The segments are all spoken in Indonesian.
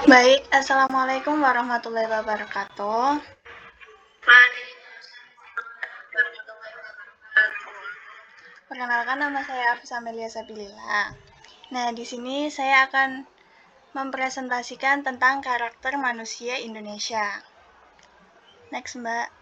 Baik, Assalamualaikum warahmatullahi wabarakatuh. Perkenalkan, nama saya Afis Amelia Sabilillah. Nah, di sini saya akan mempresentasikan tentang karakter manusia Indonesia. Next, Mbak.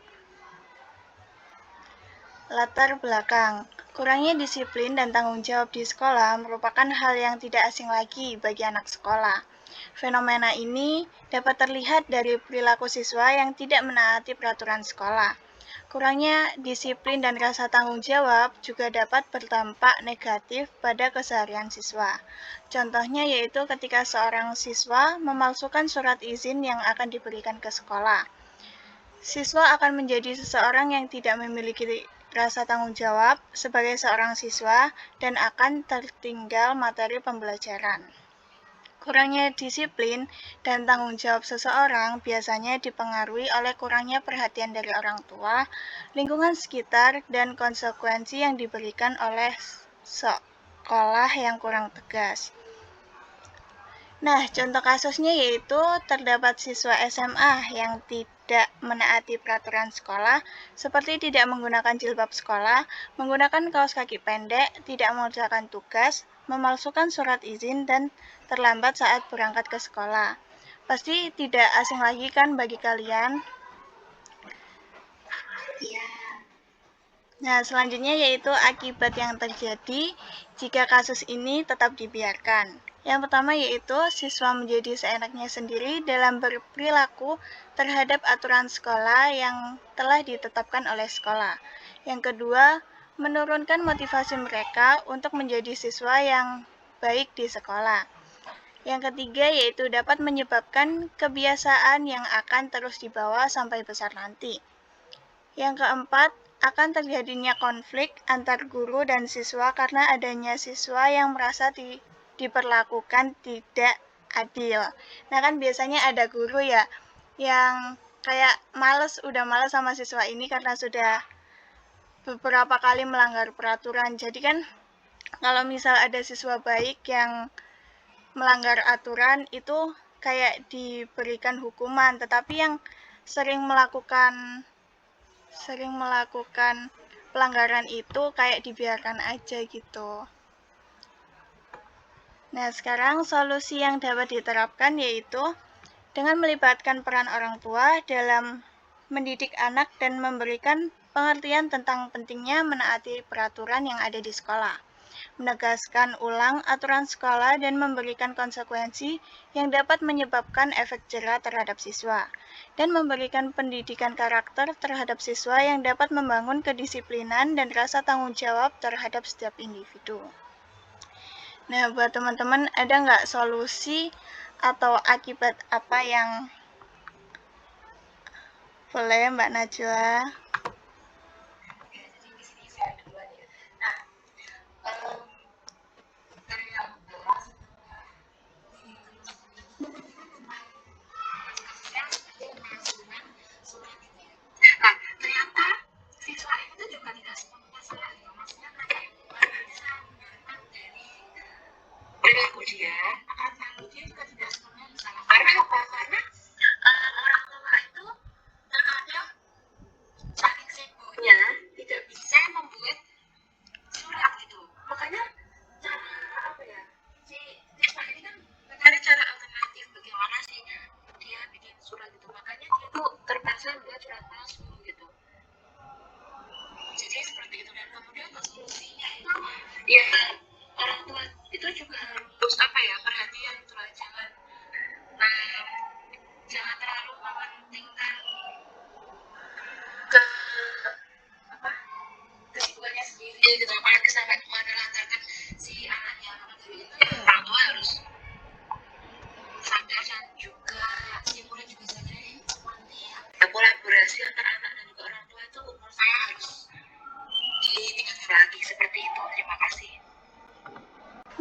Latar belakang. Kurangnya disiplin dan tanggung jawab di sekolah merupakan hal yang tidak asing lagi bagi anak sekolah. Fenomena ini dapat terlihat dari perilaku siswa yang tidak menaati peraturan sekolah. Kurangnya disiplin dan rasa tanggung jawab juga dapat berdampak negatif pada keseharian siswa. Contohnya yaitu ketika seorang siswa memalsukan surat izin yang akan diberikan ke sekolah. Siswa akan menjadi seseorang yang tidak memiliki rasa tanggung jawab sebagai seorang siswa dan akan tertinggal materi pembelajaran. Kurangnya disiplin dan tanggung jawab seseorang biasanya dipengaruhi oleh kurangnya perhatian dari orang tua, lingkungan sekitar, dan konsekuensi yang diberikan oleh sekolah yang kurang tegas. Nah, contoh kasusnya yaitu terdapat siswa SMA yang tidak menaati peraturan sekolah, seperti tidak menggunakan jilbab sekolah, menggunakan kaos kaki pendek, tidak mengerjakan tugas, memalsukan surat izin, dan terlambat saat berangkat ke sekolah. Pasti tidak asing lagi kan bagi kalian? Nah, selanjutnya yaitu akibat yang terjadi jika kasus ini tetap dibiarkan. Yang pertama yaitu siswa menjadi seenaknya sendiri dalam berperilaku terhadap aturan sekolah yang telah ditetapkan oleh sekolah. Yang kedua, menurunkan motivasi mereka untuk menjadi siswa yang baik di sekolah. Yang ketiga yaitu dapat menyebabkan kebiasaan yang akan terus dibawa sampai besar nanti. Yang keempat, akan terjadinya konflik antar guru dan siswa karena adanya siswa yang merasa diperlakukan tidak adil. Nah kan biasanya ada guru ya yang kayak udah males sama siswa ini karena sudah beberapa kali melanggar peraturan. Jadi kan kalau misal ada siswa baik yang melanggar aturan itu kayak diberikan hukuman, tetapi yang sering melakukan pelanggaran itu kayak dibiarkan aja gitu. Nah, sekarang solusi yang dapat diterapkan yaitu dengan melibatkan peran orang tua dalam mendidik anak dan memberikan pengertian tentang pentingnya menaati peraturan yang ada di sekolah, menegaskan ulang aturan sekolah dan memberikan konsekuensi yang dapat menyebabkan efek jera terhadap siswa, dan memberikan pendidikan karakter terhadap siswa yang dapat membangun kedisiplinan dan rasa tanggung jawab terhadap setiap individu. Nah, buat teman-teman, ada nggak solusi atau akibat apa yang boleh Mbak Najwa?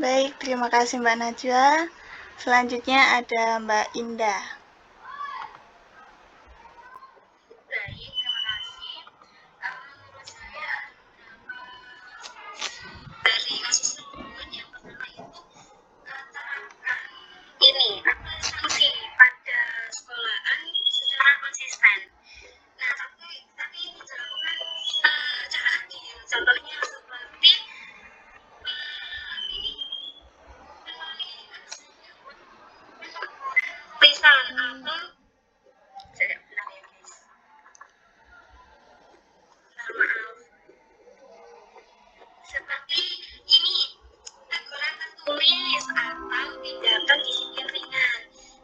Baik, terima kasih Mbak Najwa. Selanjutnya ada Mbak Indah. psikologis atau tindakan disiplin ringan.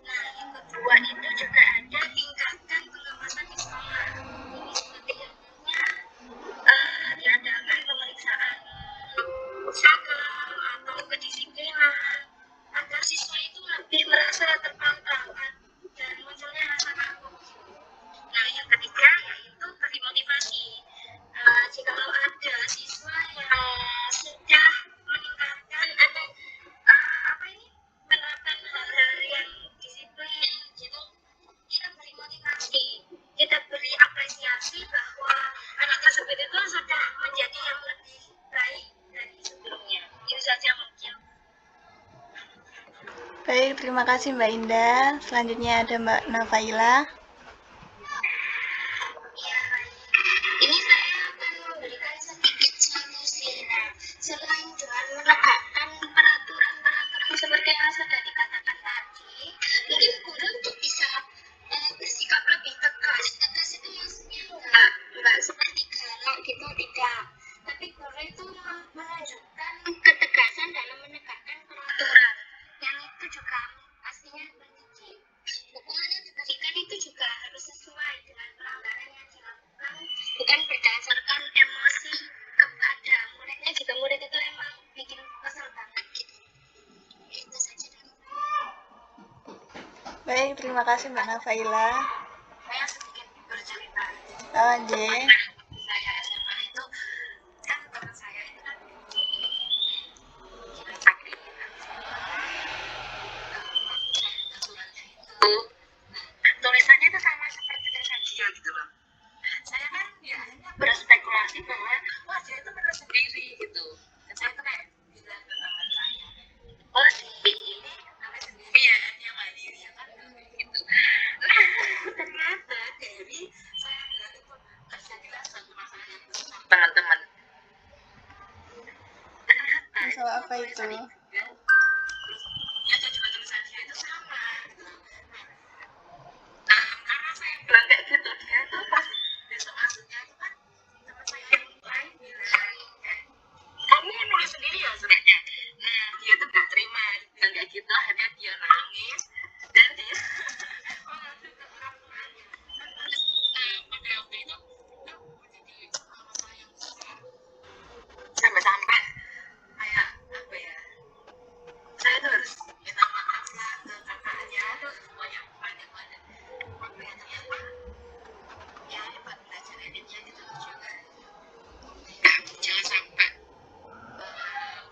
Nah, yang kedua itu juga ada tingkatan pengawasan di sekolah. Ini seperti halnya diadakan pemeriksaan seragam atau kedisiplinan agar siswa itu lebih merasa terpantau dan munculnya rasa takut. Nah, yang ketiga yaitu beri motivasi. Jikalau ada siswa yang sudah meningkatkan atau menerapkan hal-hal yang disiplin gitu, kita beri motivasi, kita beri apresiasi bahwa anak tersebut itu sudah menjadi yang lebih baik dari sebelumnya. Itu saja mungkin. Baik, terima kasih Mbak Indah. Selanjutnya ada Mbak Nafaila. Ya, ini saya akan memberikan sedikit solusi. Nah, selain dengan menegakkan peraturan-peraturan seperti yang sudah dikatakan tadi, mungkin guru untuk bisa bersikap lebih tegas. Tegas itu maksudnya enggak seperti galak gitu, tidak. Tapi guru itu menunjukkan ketegasan dalam menegakkan peraturan. Yang itu juga pastinya pendidik. Hukuman yang diberikan itu juga harus sesuai dengan pelanggaran yang dilakukan, bukan berdasarkan emosi kepada muridnya. Jika murid itu emang bikin kesel banget gitu. Itu saja dari saya. Baik, terima kasih Mbak Nafaila. Saya sedikit bercerita. Lanjut. Saya SMA itu kan teman saya itu kan kita sakit aturannya itu, tulisannya itu sama seperti tulisan dia gitu loh. Saya kan ya akhirnya berspekulasi bahwa wah dia itu benar sendiri gitu. Dan saya tuh kayak bilang ke teman saya, oh si ini namanya sendirian yang mandiri ya kan gitu. Nah, ternyata dari saya bilang itu terjadilah suatu masalah yang besar teman-teman. Ternyata Masalah apa itu? terus ya juga tulisan dia itu sama gitu. Nah, karena saya bilang kayak gitu, dia tuh pas besok masuknya itu kan teman saya yang lain bilang kamu nulis sendiri ya suratnya. Nah, dia tuh gak terima, bilang kayak gitu. Akhirnya dia nangis dan dia mengajukan kerapunannya. Dan terus pada waktu itu jadi masalah yang besar sampai kayak apa ya, saya tuh harus minta maaf lah ke kakaknya, tuh banyak waktu yang ternyata ya buat belajar editnya gitu juga. Jangan sampai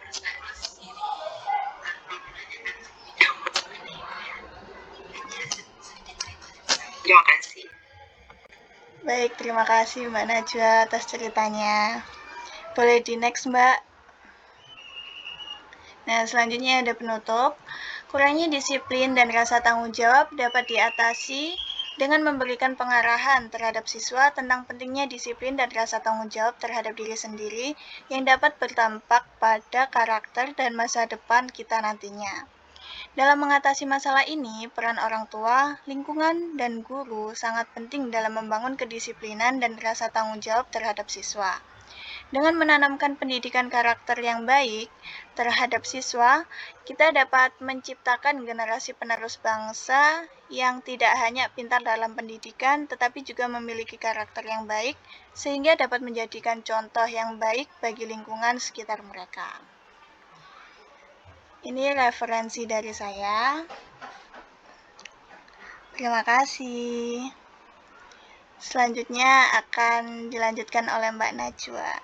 berspekulasi sendiri tanpa menanyakan sebelum jawab. Terima kasih. Baik, terima kasih Mbak Najwa atas ceritanya. Boleh di next Mbak. Nah, selanjutnya ada penutup. Kurangnya disiplin dan rasa tanggung jawab dapat diatasi dengan memberikan pengarahan terhadap siswa tentang pentingnya disiplin dan rasa tanggung jawab terhadap diri sendiri yang dapat berdampak pada karakter dan masa depan kita nantinya. Dalam mengatasi masalah ini, peran orang tua, lingkungan, dan guru sangat penting dalam membangun kedisiplinan dan rasa tanggung jawab terhadap siswa. Dengan menanamkan pendidikan karakter yang baik terhadap siswa, kita dapat menciptakan generasi penerus bangsa yang tidak hanya pintar dalam pendidikan, tetapi juga memiliki karakter yang baik, sehingga dapat menjadikan contoh yang baik bagi lingkungan sekitar mereka. Ini referensi dari saya. Terima kasih. Selanjutnya akan dilanjutkan oleh Mbak Najwa.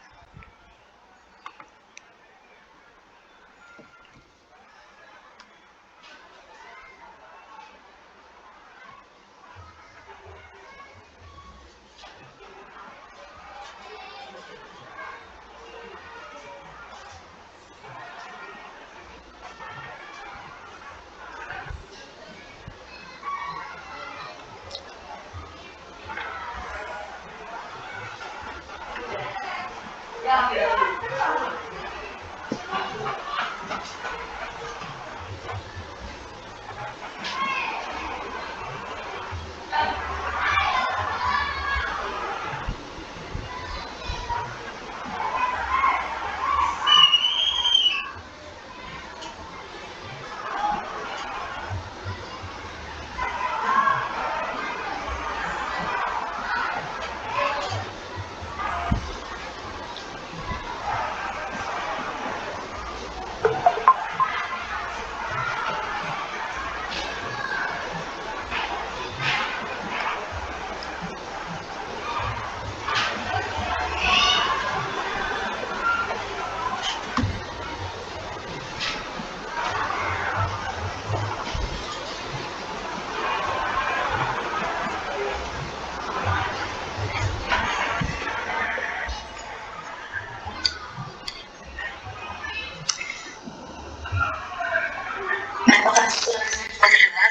Mendengar?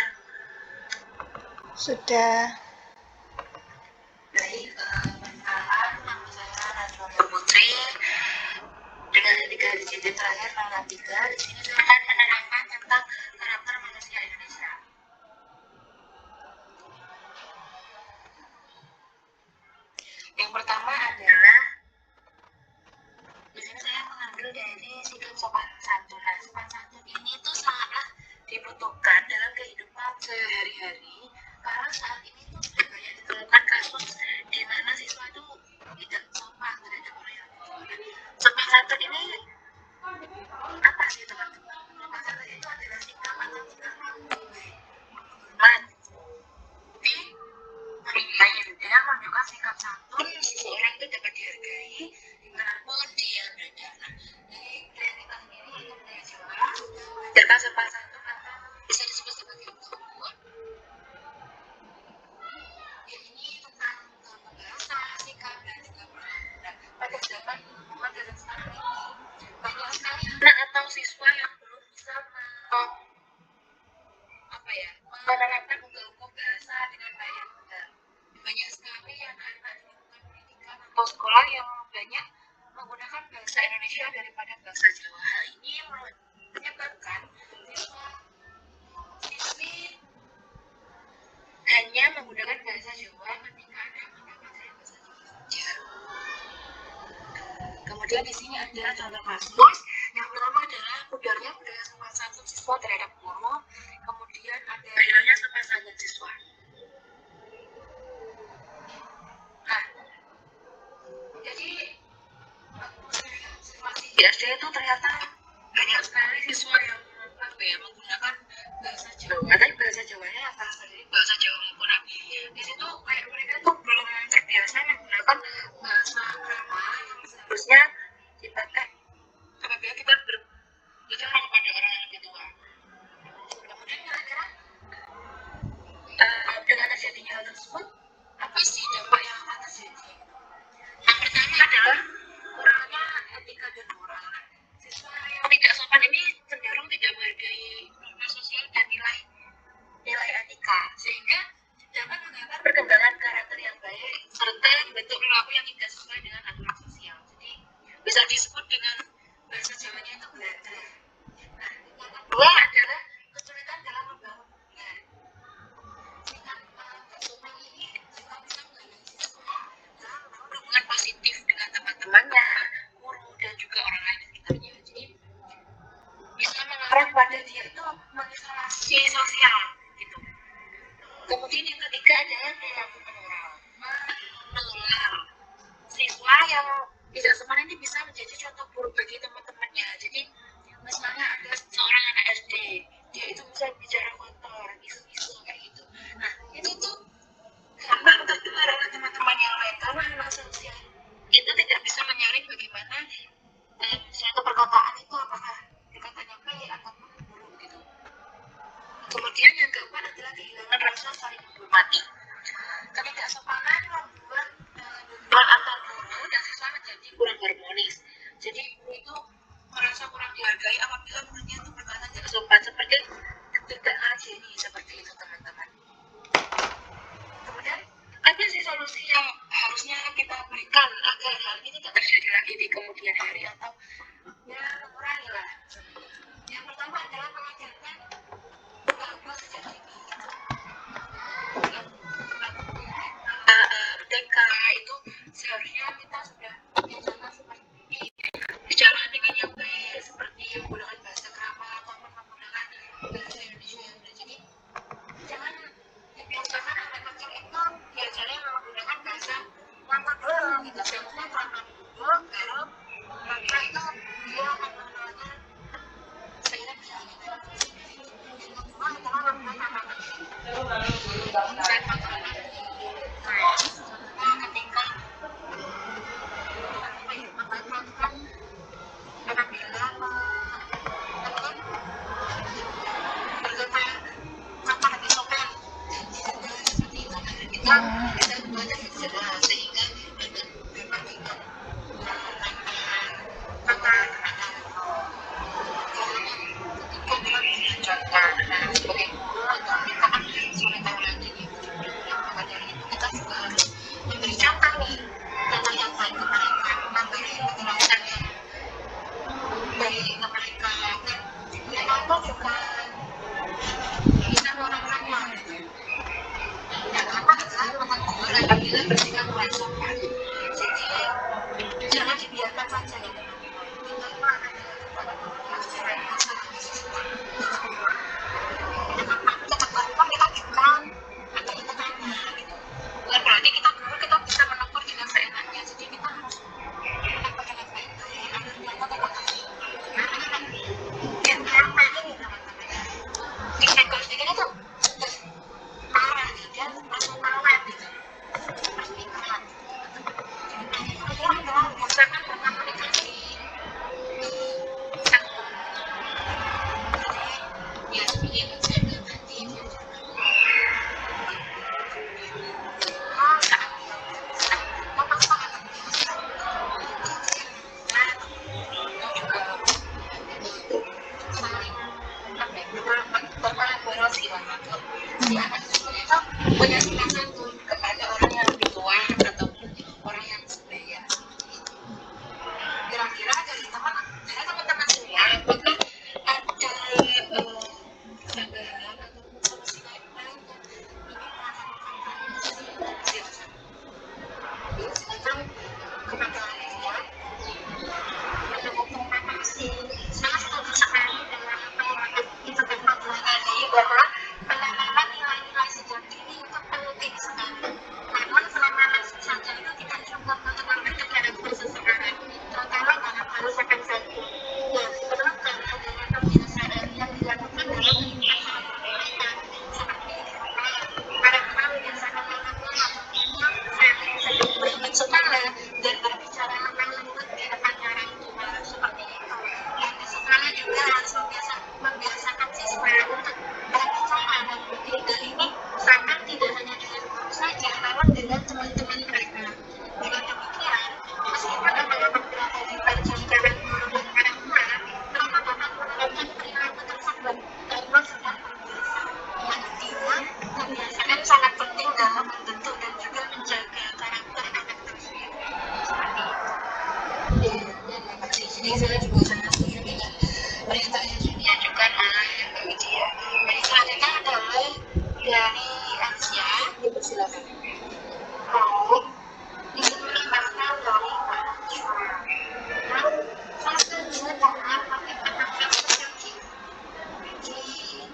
Sudah. Baik, perkenalkan, nama saya Najwa Putri. Dengan indikasi terakhir 03, di sini saya akan menerangkan tentang karakter manusia Indonesia. Yang pertama adalah, di sini saya mengambil dari sikap sopan santun. Nah, sopan santun ini tuh sangatlah dibutuhkan dalam kehidupan sehari-hari, karena saat ini tuh sudah banyak ditemukan kasus di mana siswa itu tidak sopan terhadap orang yang lebih tua. Sopan santun ini apa sih teman-teman? Sopan santun itu adalah sikap atau sikap yang baik, menghormat, main dengan menunjukkan sikap santun, seseorang itu dapat dihargai dimanapun dia berada. Nah, dari kita sendiri itu budaya Jawa, belajarkan sopan santun atau bisa disebut sebagai tauhid. Ya, ini tentang bahasa, sikap, dan juga perilaku. Nah, pada zaman modern sekarang ini banyak sekali anak atau siswa yang belum bisa menerapkan hukum bahasa dengan baik dan benar. Banyak sekali anak-anak di lingkungan pendidikan atau sekolah yang banyak menggunakan bahasa Indonesia daripada bahasa Jawa. Hal ini menyebabkan siswa-siswi hanya menggunakan bahasa Jawa ketika ada mata pelajaran bahasa Jawa saja. Kemudian di sini ada contoh kasus. Yang pertama adalah pudarnya budaya sopan santun siswa terhadap guru. Kemudian ada hilangnya sopan santun siswa. Nah, jadi situasi di SD itu ternyata banyak sekali siswa yang menggunakan bahasa Jawa. Tapi bahasa Jawanya apa sendiri, bahasa Jawa maupun di situ kayak mereka tuh belum terbiasa menggunakan bahasa krama yang seharusnya dipakai apabila kita berbicara kepada orang yang lebih tua. Kemudian kira-kira dengan terjadinya hal tersebut, apa sih dampak yang akan terjadi? Yang pertama adalah kurangnya etika dan moral. Siswa yang tidak sopan ini cenderung tidak menghargai norma sosial dan nilai etika, sehingga dapat menghambat perkembangan karakter yang baik serta bentuk perilaku yang tidak sesuai dengan aturan sosial. Jadi bisa disebut dengan bahasa Jawanya itu belajar. Nah, yang kedua adalah kesulitan dalam membangun hubungan. Sikap sopan ini juga bisa menghalangi siswa dalam membangun hubungan positif dengan teman-temannya, guru, dan juga orang lain di sekitarnya. Jadi bisa mengarah pada dia itu mengisolasi sosial gitu. Kemudian yang ketiga adalah perilaku menular. Siswa yang tidak sopan ini bisa menjadi contoh buruk bagi teman-temannya. Jadi misalnya ada seorang anak SD, dia itu bisa bicara kotor, isu-isu kayak gitu. Nah, itu tuh gampang tertular oleh teman-teman yang lain karena anak sosial itu tidak bisa menyaring bagaimana suatu perkataan itu apakah perkataannya baik ataupun buruk gitu. Kemudian yang keempat adalah kehilangan rasa saling menghormati. Ketidaksopanan membuat hubungan antar guru dan siswa menjadi kurang harmonis. Jadi guru itu merasa kurang dihargai apabila muridnya itu berkata tidak sopan, seperti tidak ngajeni, seperti itu teman-teman. Kemudian apa sih solusi yang harusnya kita berikan agar hal ini tidak terjadi lagi di kemudian hari atau ya mengurangi lah. Yang pertama adalah mengajarkan bahwa sejak dini TK itu seharusnya kita sudah diajarkan seperti bicara dengan yang baik, seperti menggunakan bahasa krama ataupun menggunakan bahasa Indonesia yang benar. Jadi jangan dibiasakan anak kecil itu diajarnya menggunakan bahasa krama dulu gitu. Seharusnya krama dulu, baru mereka itu dia akan mengenalkan seiring berjalannya waktu. Yang kedua adalah menggunakan anak kecil. Ketika memanfaatkan apabila berkata kata lebih sopan dan tidak seperti itu, agar kita bisa belajar sejarah sehingga dapat kita kata ketiga adalah menunjukkan. berkolaborasi lah untuk si anak tersebut itu punya sifat santun kepada orang yang lebih tua ataupun orang yang sebaya. Kira-kira dari teman-teman semua apakah ada kesadaran ataupun solusi lain yang ingin melakukan silakan kepada Alia. Terima kasih. Saya setuju sekali dengan apa yang ditekankan tadi bahwa penanaman nilai-nilai sejak dini itu penting sekali. Namun penanaman saja itu tidak cukup untuk memberikan karakter seseorang, terutama dalam hal sopan santun. Ya, diperlukan adanya kebiasaan yang dilakukan dalam kehidupan sehari-hari mereka, seperti di rumah. Para membiasakan anaknya saling sedikit berbut sekolah dan berbicara lemah lembut di depan orang tua seperti itu. Dan di sekolah juga harus membiasakan siswa untuk berbicara dan berpikir ini bahkan tidak hanya dengan guru saja, namun dengan teman-teman mereka. Dengan demikian, meskipun ada beberapa diperjuangkan guru dan orang tua, mereka dapat menurunkan perilaku tersebut karena sudah terbiasa. Artinya, kebiasaan sangat penting dalam membentuk dan juga menjaga karakter anak tersebut. Seperti itu. Jadi saya juga sangat setuju dengan berita yang diajukan oleh Mbak Widya. Baik, selanjutnya adalah dari Asia. Silakan. Baik, izin menambahkan dari Mbak Najwa. Saya setuju dengan komitmen yang terjadi di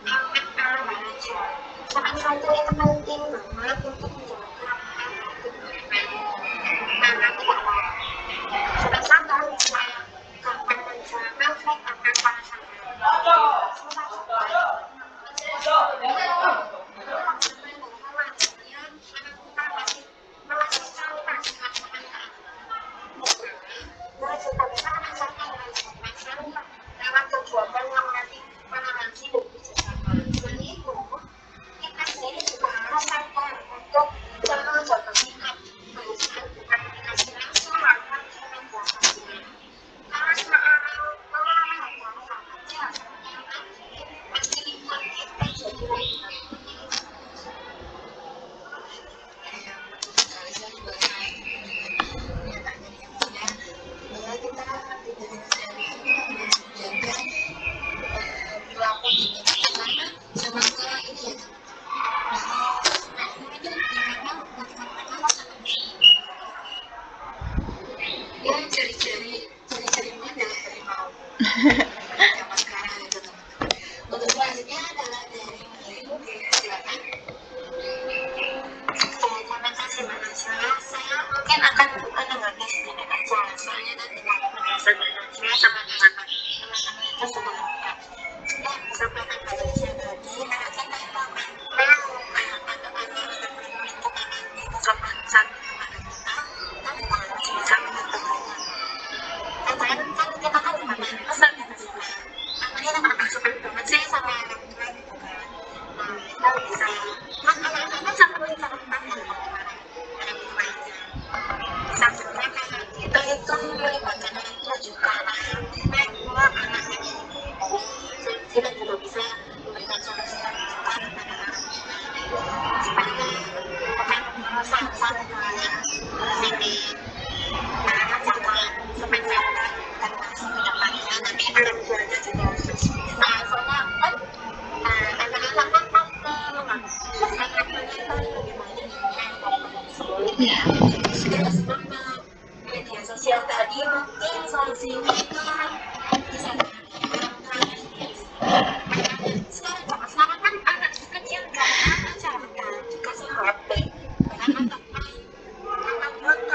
MPL Mbak Najwa. Saat satu itu penting banget untuk menjaga anak keturunan karena tidak mau. Salah satu yang gampang menjual konflik akan pasangan. Kita sendiri juga harus sadar untuk jangan jaga sikap kebiasaan komunikasi langsung lakukan dengan bahasa. Kalau seorang yang saja pasti lingkungan kita jadi lebih baik. Saya juga sangat pernyataan dari yang punya bahwa kita tidak menjaga perilaku ini karena semoga ini ya teman-teman itu dimana bagaimana mereka sangat ya ciri-cirinya adalah harimau zaman sekarang itu teman-teman. Untuk selanjutnya adalah dari Mary. Silakan. Terima kasih Mbak Najwa. Saya mungkin akan menanggapi sedikit aja soalnya nanti penjelasan Mbak Najwa sama teman-teman itu sudah lengkap. Ya, seperti Mbak Najwa tadi, anak kita itu akan mau anak-anak lingkungan ini sopan santun kepada kita, tapi harus bisa menentukannya. Dan kan kita kan juga pesan gitu sih Mbak. Namanya anak-anak suka banget sih sama orang tua gitu kan. Nah, kita bisa anak-anak sama kita tentang orang tuanya. Sebenarnya kalau kita itu melibatkan orang tua juga bahwa anaknya ini kita juga bisa memberikan solusi yang tepat kepada orang tua supaya bukan merasa bahwa ini anak jangan sepanjangnya bukan masih kedepannya tapi orang tuanya juga harus soalnya kan anak-anak kan pasti anak tuanya itu lebih banyak yang sebelum media sosial tadi mungkin solusinya itu bisa dari orang tuanya sendiri. Sekarang kan anak kecil gak ada cara dikasih HP dengan untuk main YouTube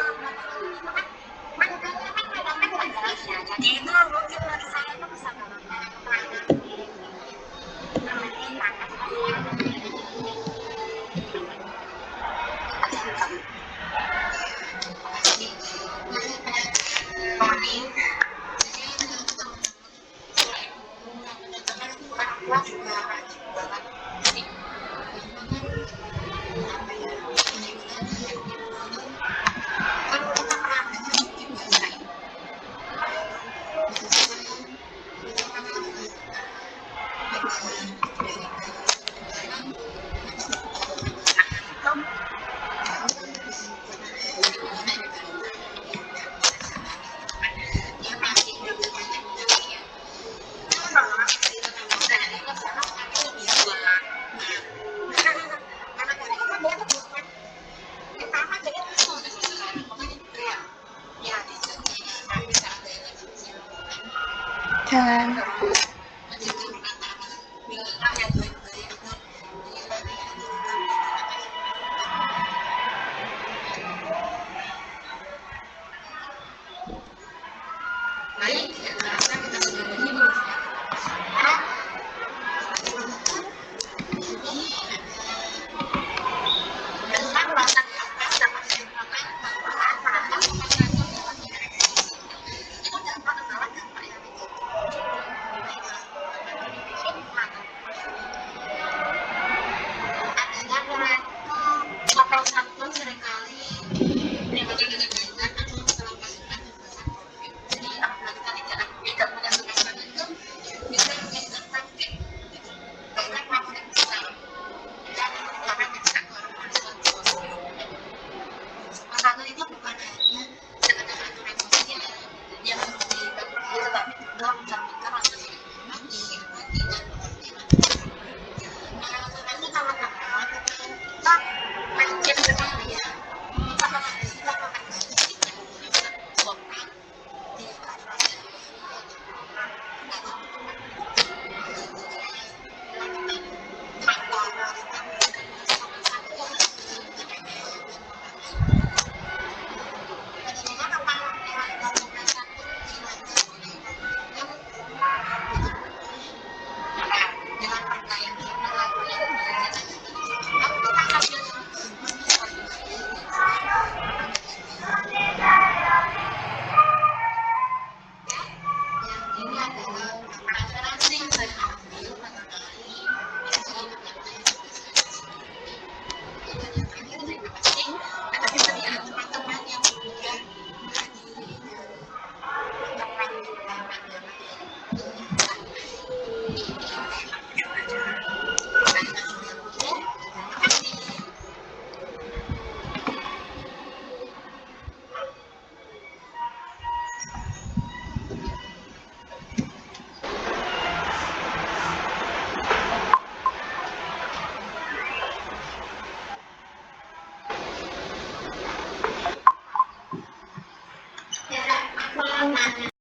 kan gak jelas ya. Jadi itu mungkin bagi saya itu bisa banget orang tuanya nemenin